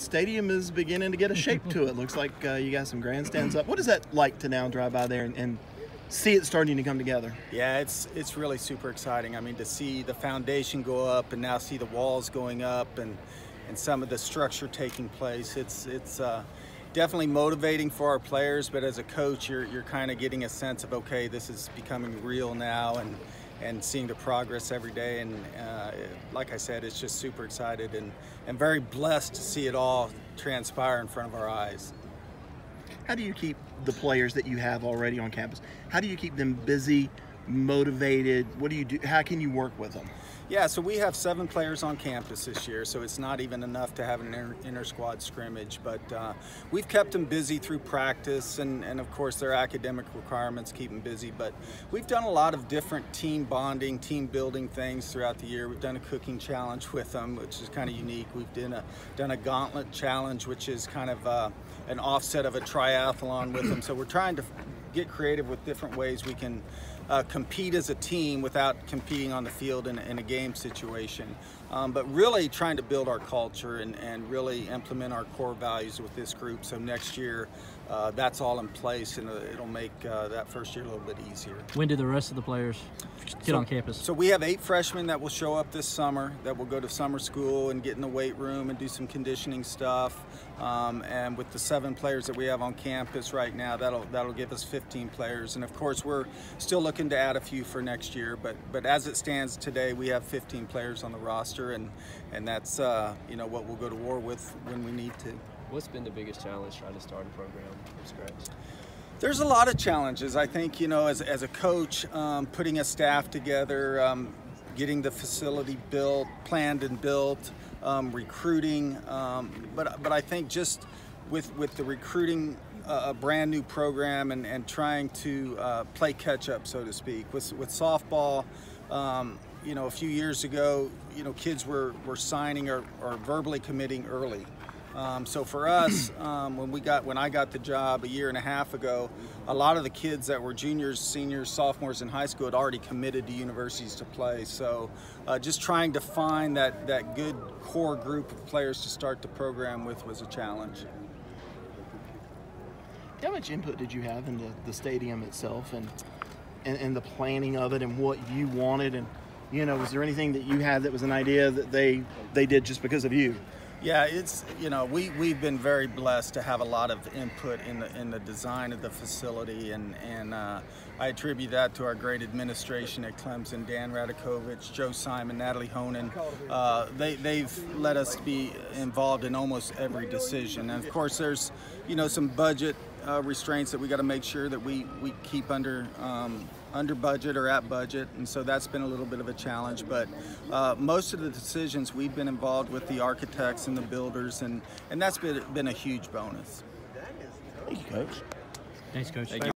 stadium is beginning to get a shape to it. Looks like you got some grandstands up. What is that like to now drive by there and see it starting to come together? Yeah, it's really super exciting. I mean, to see the foundation go up and now see the walls going up and some of the structure taking place, it's definitely motivating for our players. But as a coach, you're kind of getting a sense of, okay, this is becoming real now, and seeing the progress every day. And like I said, it's just super excited and very blessed to see it all transpire in front of our eyes. How do you keep the players that you have already on campus? How do you keep them busy, motivated? What do you do? How can you work with them? Yeah, so we have 7 players on campus this year, so it's not even enough to have an inter-squad scrimmage, but we've kept them busy through practice, and of course their academic requirements keep them busy, but we've done a lot of different team bonding, team building things throughout the year. We've done a cooking challenge with them, which is kind of unique. We've done a gauntlet challenge, which is kind of an offset of a triathlon with them, so we're trying to get creative with different ways we can compete as a team without competing on the field in a game situation. But really trying to build our culture and really implement our core values with this group. So next year, that's all in place, and it'll make that first year a little bit easier. When do the rest of the players get on campus? So we have 8 freshmen that will show up this summer, that will go to summer school and get in the weight room and do some conditioning stuff. And with the 7 players that we have on campus right now, that'll give us 15 players. And of course, we're still looking to add a few for next year, but as it stands today, we have 15 players on the roster, and that's you know, what we'll go to war with when we need to. What's been the biggest challenge trying to start a program from scratch? There's a lot of challenges. I think, you know, as a coach, putting a staff together, getting the facility built, planned and built, recruiting, but I think just with the recruiting a brand new program and trying to play catch up, so to speak. With softball, you know, a few years ago, you know, kids were signing or verbally committing early. So for us, when I got the job a year and a half ago, a lot of the kids that were juniors, seniors, sophomores in high school had already committed to universities to play. So just trying to find that good core group of players to start the program with was a challenge. How much input did you have into the stadium itself and the planning of it and what you wanted? And, you know, was there anything that you had that was an idea that they did just because of you? Yeah, it's, you know, we've been very blessed to have a lot of input in the design of the facility, and I attribute that to our great administration at Clemson, Dan Radakovich, Joe Simon, Natalie Honan. They've let us be involved in almost every decision. And of course, there's, you know, some budget restraints that we got to make sure that we keep under budget or at budget, and so that's been a little bit of a challenge. But most of the decisions we've been involved with the architects and the builders, and that's been a huge bonus. Thank you, Coach. Thanks, Coach. Thank you.